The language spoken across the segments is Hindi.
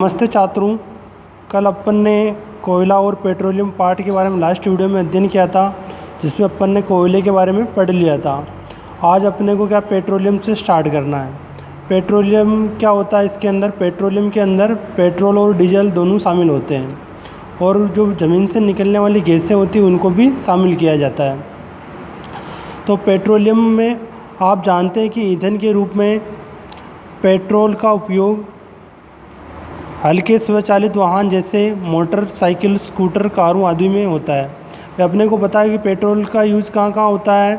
नमस्ते छात्रों। कल अपन ने कोयला और पेट्रोलियम पार्ट के बारे में लास्ट वीडियो में अध्ययन किया था, जिसमें अपन ने कोयले के बारे में पढ़ लिया था। आज अपने को क्या पेट्रोलियम से स्टार्ट करना है। पेट्रोलियम क्या होता है? इसके अंदर पेट्रोलियम के अंदर पेट्रोल और डीजल दोनों शामिल होते हैं, और जो ज़मीन से निकलने वाली गैसें होती हैं उनको भी शामिल किया जाता है। तो पेट्रोलियम में आप जानते हैं कि ईंधन के रूप में पेट्रोल का उपयोग हल्के स्वचालित वाहन जैसे मोटरसाइकिल, स्कूटर, कारों आदि में होता है। अपने को पता है कि पेट्रोल का यूज़ कहाँ कहाँ होता है।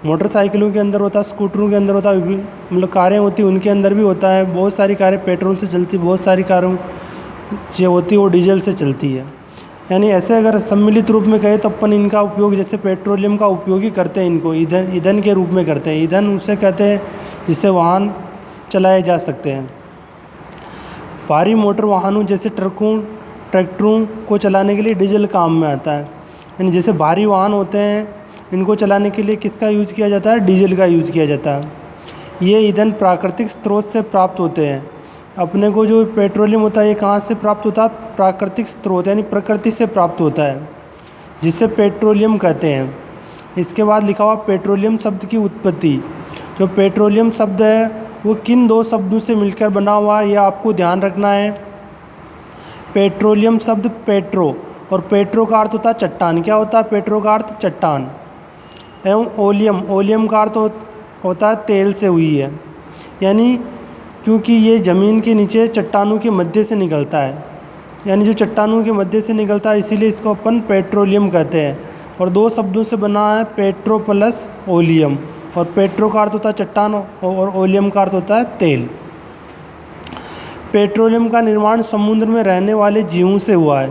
मोटरसाइकिलों के अंदर होता है, स्कूटरों के अंदर होता है, मतलब कारें होती हैं उनके अंदर भी होता है। बहुत सारी कारें पेट्रोल से चलती, बहुत सारी कारों जो होती है वो डीजल से चलती है। यानी ऐसे अगर सम्मिलित रूप में कहें तो अपन इनका उपयोग जैसे पेट्रोलियम का उपयोग ही करते हैं, इनको ईंधन के रूप में करते हैं। ईंधन उसे कहते हैं जिससे वाहन चलाए जा सकते हैं। भारी मोटर वाहनों जैसे ट्रकों, ट्रैक्टरों को चलाने के लिए डीजल काम में आता है। यानी जैसे भारी वाहन होते हैं, इनको चलाने के लिए किसका यूज़ किया जाता है? डीजल का यूज़ किया जाता है। ये ईंधन प्राकृतिक स्रोत से प्राप्त होते हैं। अपने को जो पेट्रोलियम होता है ये कहाँ से प्राप्त होता है? प्राकृतिक स्रोत यानी प्रकृति से प्राप्त होता है, जिसे पेट्रोलियम कहते हैं। इसके बाद लिखा हुआ पेट्रोलियम शब्द की उत्पत्ति। जो पेट्रोलियम शब्द है वो किन दो शब्दों से मिलकर बना हुआ है, यह आपको ध्यान रखना है। पेट्रोलियम शब्द पेट्रो, और पेट्रो का अर्थ होता है चट्टान। क्या होता है? पेट्रो का अर्थ चट्टान, एवं ओलियम का अर्थ होता है तेल से हुई है। यानी क्योंकि ये ज़मीन के नीचे चट्टानों के मध्य से निकलता है, यानी जो चट्टानों के मध्य से निकलता है, इसीलिए इसको अपन पेट्रोलियम कहते हैं। और दो शब्दों से बना है, पेट्रो प्लस ओलियम। और पेट्रो का अर्थ होता है चट्टान और ओलियम का अर्थ होता है तेल। पेट्रोलियम का निर्माण समुद्र में रहने वाले जीवों से हुआ है।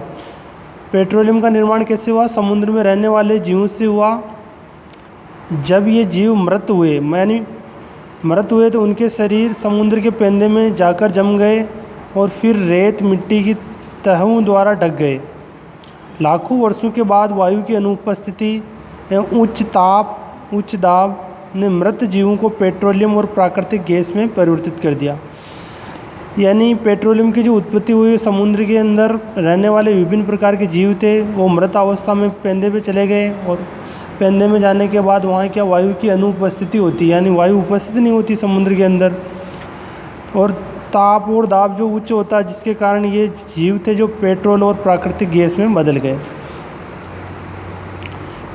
पेट्रोलियम का निर्माण कैसे हुआ? समुद्र में रहने वाले जीवों से हुआ। जब ये जीव मृत हुए, यानी मृत हुए तो उनके शरीर समुद्र के पेंदे में जाकर जम गए और फिर रेत मिट्टी की तहों द्वारा ढक गए। लाखों वर्षों के बाद वायु की अनुपस्थिति एवं उच्च दाब ने मृत जीवों को पेट्रोलियम और प्राकृतिक गैस में परिवर्तित कर दिया। यानी पेट्रोलियम की जो उत्पत्ति हुई, समुद्र के अंदर रहने वाले विभिन्न प्रकार के जीव थे, वो मृत अवस्था में पेंदे पे चले गए, और पेंदे में जाने के बाद वहाँ क्या वायु की अनुपस्थिति होती, यानी वायु उपस्थित नहीं होती समुद्र के अंदर, और ताप और दाब जो उच्च होता है, जिसके कारण ये जीव थे जो पेट्रोल और प्राकृतिक गैस में बदल गए।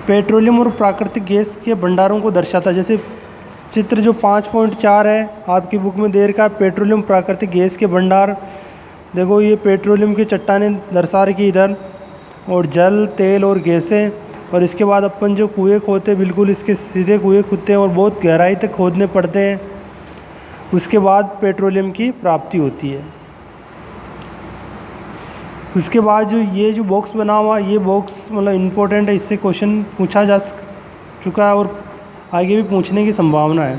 पेट्रोलियम और प्राकृतिक गैस के भंडारों को दर्शाता है। जैसे चित्र जो 5.4 है आपकी बुक में दे रखा है, पेट्रोलियम प्राकृतिक गैस के भंडार। देखो ये पेट्रोलियम की चट्टानें दर्शा रखी इधर, और जल, तेल और गैसें। और इसके बाद अपन जो कुएँ खोदते हैं, बिल्कुल इसके सीधे कुएँ खोदते हैं और बहुत गहराई तक खोदने पड़ते हैं, उसके बाद पेट्रोलियम की प्राप्ति होती है। उसके बाद जो बॉक्स बना हुआ, ये बॉक्स मतलब इम्पोर्टेंट है, इससे क्वेश्चन पूछा जा चुका है और आगे भी पूछने की संभावना है।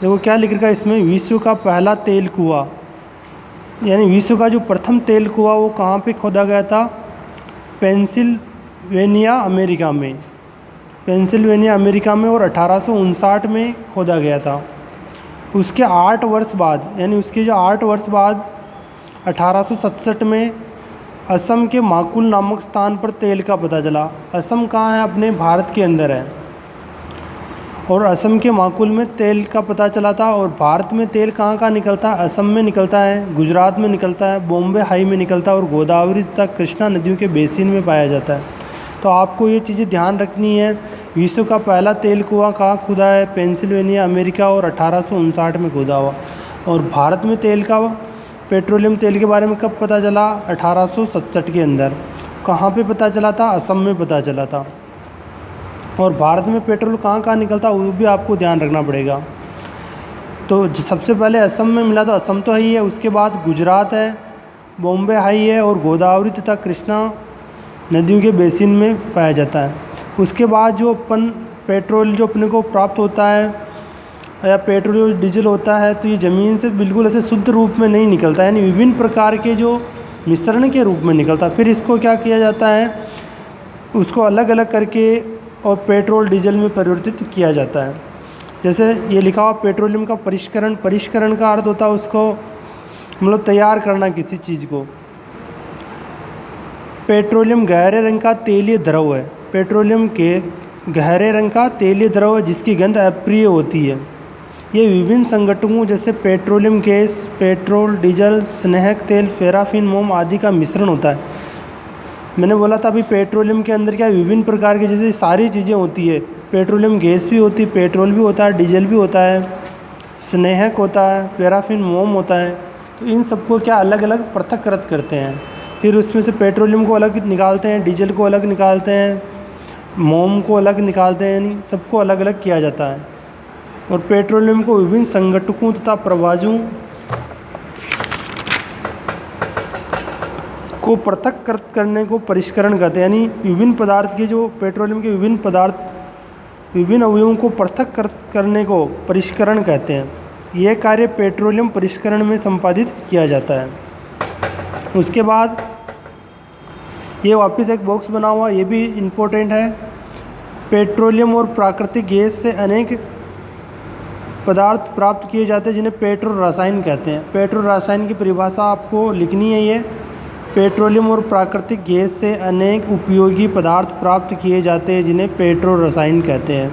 देखो क्या लिख रखा है इसमें, विश्व का पहला तेल कुआं, यानी विश्व का जो प्रथम तेल कुआं वो कहाँ पे खोदा गया था? पेंसिल्वेनिया अमेरिका में। पेंसिल्वेनिया अमेरिका में, और 1859 में खोदा गया था। उसके 8 वर्ष बाद, यानी उसके जो 8 वर्ष बाद 1867 में असम के माकुल नामक स्थान पर तेल का पता चला। असम कहाँ है? अपने भारत के अंदर है, और असम के माकुल में तेल का पता चला था। और भारत में तेल कहाँ कहाँ निकलता है? असम में निकलता है, गुजरात में निकलता है, बॉम्बे हाई में निकलता है, और गोदावरी तथा कृष्णा नदियों के बेसिन में पाया जाता है। तो आपको ये चीज़ें ध्यान रखनी है। विश्व का पहला तेल कुआं कहाँ खुदा है? पेंसिल्वेनिया अमेरिका, और 1859 में खुदा हुआ। और भारत में तेल का, पेट्रोलियम तेल के बारे में कब पता चला? 1867 के अंदर। कहाँ पे पता चला था? असम में पता चला था। और भारत में पेट्रोल कहाँ कहाँ निकलता है वो भी आपको ध्यान रखना पड़ेगा। तो सबसे पहले असम में मिला, तो असम तो है ही है। उसके बाद गुजरात है, बॉम्बे हाई है, और गोदावरी तथा कृष्णा नदियों के बेसिन में पाया जाता है। उसके बाद जो पेट्रोल जो अपने को प्राप्त होता है, या पेट्रोल डीजल होता है, तो ये ज़मीन से बिल्कुल ऐसे शुद्ध रूप में नहीं निकलता, यानी विभिन्न प्रकार के जो मिश्रण के रूप में निकलता। फिर इसको क्या किया जाता है? उसको अलग अलग करके और पेट्रोल डीजल में परिवर्तित किया जाता है। जैसे ये लिखा हुआ पेट्रोलियम का परिष्करण का अर्थ होता है उसको मतलब तैयार करना किसी चीज़ को। पेट्रोलियम गहरे रंग का तेलीय द्रव है। पेट्रोलियम के गहरे रंग का तेलीय द्रव है जिसकी गंध अप्रिय होती है। ये विभिन्न संगठनों जैसे पेट्रोलियम गैस, पेट्रोल, डीजल, स्नेहक तेल, पैराफिन, मोम आदि का मिश्रण होता है। मैंने बोला था अभी पेट्रोलियम के अंदर क्या विभिन्न प्रकार की जैसे सारी चीज़ें होती है। पेट्रोलियम गैस भी होती है, पेट्रोल भी होता है, डीजल भी होता है, स्नेहक होता है, पैराफिन, मोम होता है। तो इन सबको क्या अलग अलग पृथक्कृत करते हैं। फिर उसमें से पेट्रोलियम को अलग निकालते हैं, डीजल को अलग निकालते हैं, मोम को अलग निकालते हैं, यानी सबको अलग अलग किया जाता है। और पेट्रोलियम को विभिन्न संगठकों तथा प्रभाजों को पृथक करने को परिष्करण कहते हैं। यानी विभिन्न पदार्थ के जो पेट्रोलियम के विभिन्न अवयवों को पृथक करने को परिष्करण कहते हैं। यह कार्य पेट्रोलियम परिष्करण में संपादित किया जाता है। उसके बाद ये वापस एक बॉक्स बना हुआ, ये भी इम्पोर्टेंट है। पेट्रोलियम और प्राकृतिक गैस से अनेक पदार्थ प्राप्त किए जाते हैं जिन्हें पेट्रो रसायन कहते हैं। पेट्रो रसायन की परिभाषा आपको लिखनी है। ये पेट्रोलियम और प्राकृतिक गैस से अनेक उपयोगी पदार्थ प्राप्त किए जाते हैं जिन्हें पेट्रो रसायन कहते हैं।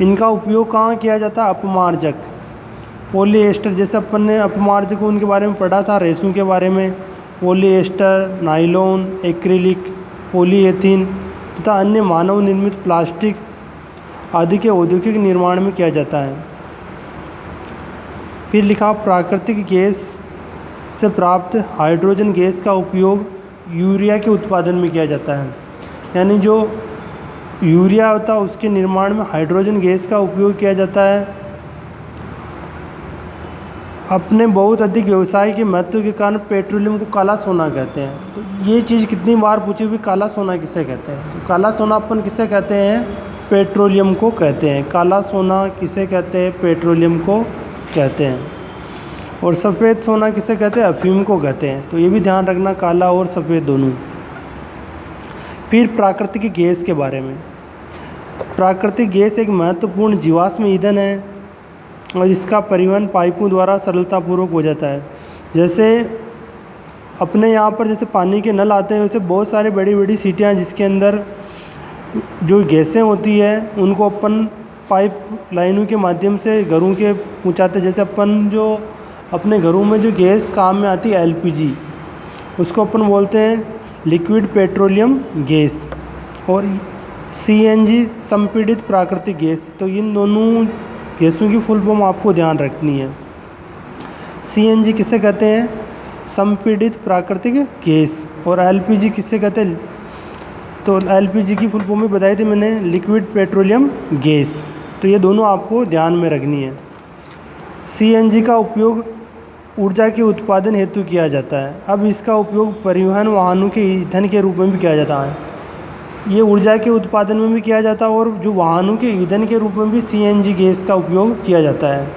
इनका उपयोग कहाँ किया जाता है? अपमार्जक, पॉलीएस्टर, जैसे अपन ने अपमार्जकों उनके बारे में पढ़ा था, रेशों के बारे में, पॉलीएस्टर, नायलॉन, एक्रिलिक, पॉलीएथीन तथा अन्य मानव निर्मित प्लास्टिक आदि के औद्योगिक निर्माण में किया जाता है। फिर लिखा प्राकृतिक गैस से प्राप्त हाइड्रोजन गैस का उपयोग यूरिया के उत्पादन में किया जाता है। यानी जो यूरिया होता है उसके निर्माण में हाइड्रोजन गैस का उपयोग किया जाता है। अपने बहुत अधिक व्यवसाय के महत्व के कारण पेट्रोलियम को काला सोना कहते हैं। तो ये चीज़ कितनी बार पूछी हुई, काला सोना किसे कहते हैं? तो काला सोना अपन किसे कहते हैं? पेट्रोलियम को कहते हैं। काला सोना किसे कहते हैं? पेट्रोलियम को कहते हैं। और सफ़ेद सोना किसे कहते हैं? अफीम को कहते हैं। तो ये भी ध्यान रखना, काला और सफ़ेद दोनों। फिर प्राकृतिक गैस के बारे में। प्राकृतिक गैस एक महत्वपूर्ण जीवाश्म ईंधन है और इसका परिवहन पाइपों द्वारा सरलतापूर्वक हो जाता है। जैसे अपने यहाँ पर जैसे पानी के नल आते हैं, वैसे बहुत सारी बड़ी बड़ी सीटियाँ जिसके अंदर जो गैसें होती है उनको अपन पाइप लाइनों के माध्यम से घरों के पहुँचाते। जैसे अपन जो अपने घरों में जो गैस काम में आती है एलपीजी, उसको अपन बोलते हैं लिक्विड पेट्रोलियम गैस, और सीएनजी संपीड़ित प्राकृतिक गैस। तो इन दोनों गैसों की फुल फॉर्म आपको ध्यान रखनी है। सीएनजी किसे कहते हैं? संपीड़ित प्राकृतिक गैस। और एलपीजी किसे कहते हैं? तो एलपीजी की फुल फॉर्म में बताई थी मैंने, लिक्विड पेट्रोलियम गैस। तो ये दोनों आपको ध्यान में रखनी है। सीएनजी का उपयोग ऊर्जा के उत्पादन हेतु किया जाता है। अब इसका उपयोग परिवहन वाहनों के ईंधन के रूप में भी किया जाता है। ये ऊर्जा के उत्पादन में भी किया जाता है और जो वाहनों के ईंधन के रूप में भी सीएनजी गैस का उपयोग किया जाता है।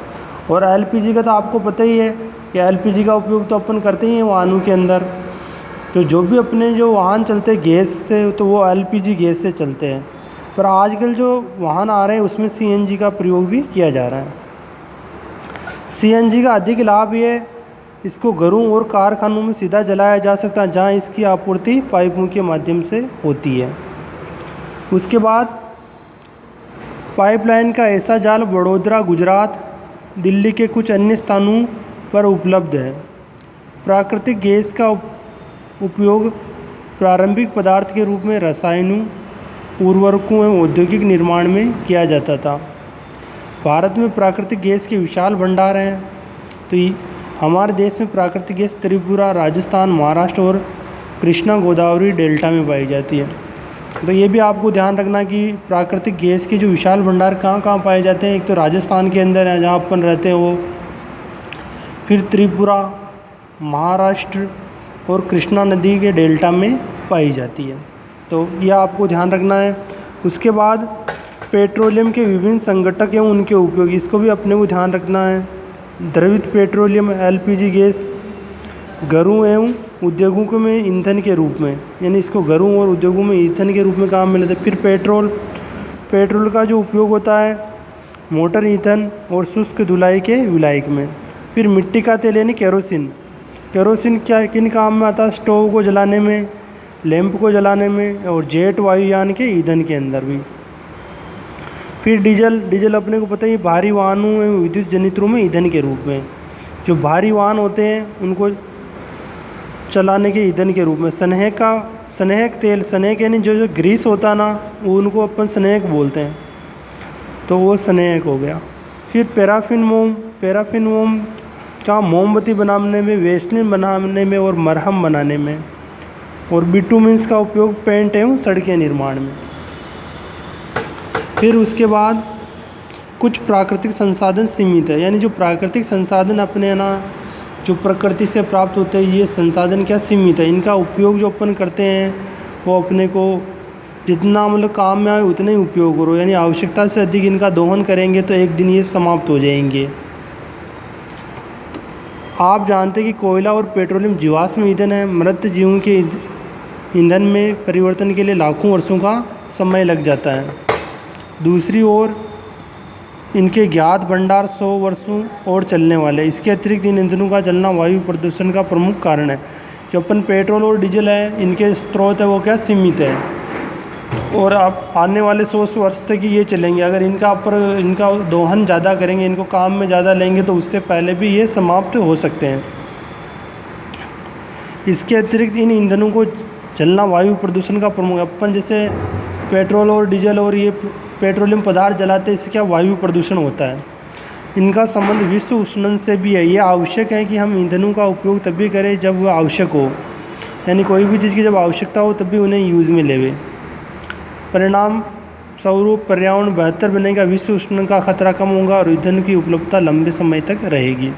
और एलपीजी का तो आपको पता ही है कि एलपीजी का उपयोग तो अपन करते ही हैं वाहनों के अंदर। तो जो भी अपने जो वाहन चलते हैं गैस से, तो वो एलपीजी गैस से चलते हैं। पर आजकल जो वाहन आ रहे हैं उसमें सीएनजी का प्रयोग भी किया जा रहा है। सीएनजी का अधिक लाभ ये, इसको घरों और कारखानों में सीधा जलाया जा सकता है जहाँ इसकी आपूर्ति पाइपों के माध्यम से होती है। उसके बाद पाइपलाइन का ऐसा जाल वडोदरा, गुजरात, दिल्ली के कुछ अन्य स्थानों पर उपलब्ध है। प्राकृतिक गैस का उपयोग प्रारंभिक पदार्थ के रूप में रसायनों, उर्वरकों एवं औद्योगिक निर्माण में किया जाता था। भारत में प्राकृतिक गैस के विशाल भंडार हैं। तो हमारे देश में प्राकृतिक गैस त्रिपुरा, राजस्थान, महाराष्ट्र और कृष्णा गोदावरी डेल्टा में पाई जाती है। तो ये भी आपको ध्यान रखना कि प्राकृतिक गैस के जो विशाल भंडार कहाँ कहाँ पाए जाते हैं। एक तो राजस्थान के अंदर है जहाँ अपन रहते हैं वो, फिर त्रिपुरा, महाराष्ट्र और कृष्णा नदी के डेल्टा में पाई जाती है। तो यह आपको ध्यान रखना है। उसके बाद पेट्रोलियम के विभिन्न संघटक एवं उनके उपयोग, इसको भी अपने को ध्यान रखना है। द्रवित पेट्रोलियम एलपीजी गैस घरों एवं उद्योगों में ईंधन के रूप में, यानी इसको घरों और उद्योगों में ईंधन के रूप में काम में लेते हैं। फिर पेट्रोल का जो उपयोग होता है मोटर ईंधन और शुष्क धुलाई के विलायक में। फिर मिट्टी का तेल यानी केरोसिन केरोसिन क्या किन काम में आता है? स्टोव को जलाने में, लैंप को जलाने में और जेट वायुयान के ईंधन के अंदर भी। फिर डीजल अपने को पता ही भारी वाहनों एवं विद्युत जनित्रों में ईंधन के रूप में। जो भारी वाहन होते हैं उनको चलाने के ईंधन के रूप में। स्नेहक तेल, स्नेहक यानी जो ग्रीस होता ना, वो उनको अपन स्नेहक बोलते हैं, तो वो स्नेहक हो गया। फिर पैराफिन मोम का मोमबत्ती बनाने में, वेसलिन बनाने में और मरहम बनाने में। और बिटुमिन्स का उपयोग पेंट एवं सड़कें निर्माण में। फिर उसके बाद कुछ प्राकृतिक संसाधन सीमित है, यानी जो प्राकृतिक संसाधन अपने ना जो प्रकृति से प्राप्त होते हैं, ये संसाधन क्या सीमित है। इनका उपयोग जो अपन करते हैं वो अपने को जितना मतलब काम में आए उतना ही उपयोग करो, यानी आवश्यकता से अधिक इनका दोहन करेंगे तो एक दिन ये समाप्त हो जाएंगे। आप जानते हैं कि कोयला और पेट्रोलियम जीवाश्म ईंधन है। मृत जीवों के ईंधन में परिवर्तन के लिए लाखों वर्षों का समय लग जाता है। दूसरी ओर इनके ज्ञात भंडार 100 वर्षों और चलने वाले। इसके अतिरिक्त इन ईंधनों का जलना वायु प्रदूषण का प्रमुख कारण है। जो अपन पेट्रोल और डीजल है, इनके स्रोत है वो क्या सीमित है, और अब आने वाले 100 वर्ष तक ये चलेंगे। अगर इनका दोहन ज़्यादा करेंगे, इनको काम में ज़्यादा लेंगे तो उससे पहले भी ये समाप्त हो सकते हैं। इसके अतिरिक्त इन ईंधनों को जलना वायु प्रदूषण का प्रमुख। अपन जैसे पेट्रोल और डीजल और ये पेट्रोलियम पदार्थ जलाते हैं, इससे क्या वायु प्रदूषण होता है। इनका संबंध विश्व उष्णन से भी है। ये आवश्यक है कि हम ईंधनों का उपयोग तभी करें जब वह आवश्यक हो, यानी कोई भी चीज़ की जब आवश्यकता हो तभी उन्हें यूज़ में लेवे। परिणाम स्वरूप पर्यावरण बेहतर बनेगा, विश्व उष्णन का खतरा कम होगा और ईंधन की उपलब्धता लंबे समय तक रहेगी।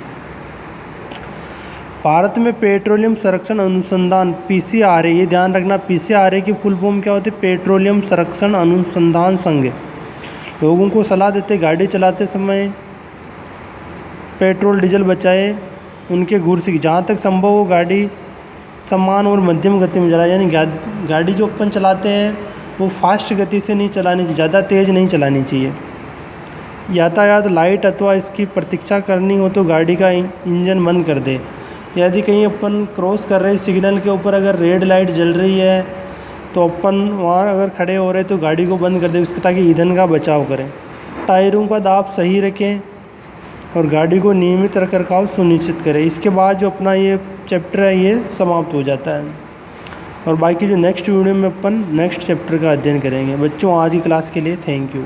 भारत में पेट्रोलियम संरक्षण अनुसंधान PCRA, ये ध्यान रखना PCRA की फुल फॉर्म क्या होती है? पेट्रोलियम संरक्षण अनुसंधान संघ। लोगों को सलाह देते गाड़ी चलाते समय पेट्रोल डीजल बचाए, उनके गुर से जहाँ तक संभव हो गाड़ी समान और मध्यम गति में चलाए, यानी गाड़ी जो अपन चलाते हैं वो फास्ट गति से नहीं चलानी चाहिए, ज़्यादा तेज़ नहीं चलानी चाहिए। यातायात लाइट अथवा इसकी प्रतीक्षा करनी हो तो गाड़ी का इंजन बंद कर दे। यदि कहीं अपन क्रॉस कर रहे सिग्नल के ऊपर, अगर रेड लाइट जल रही है तो अपन वहाँ अगर खड़े हो रहे तो गाड़ी को बंद कर दें, उसके ताकि ईंधन का बचाव करें। टायरों का दाब सही रखें और गाड़ी को नियमित रखरखाव सुनिश्चित करें। इसके बाद जो अपना ये चैप्टर है ये समाप्त हो जाता है, और बाकी जो नेक्स्ट वीडियो में अपन नेक्स्ट चैप्टर का अध्ययन करेंगे। बच्चों आज की क्लास के लिए थैंक यू।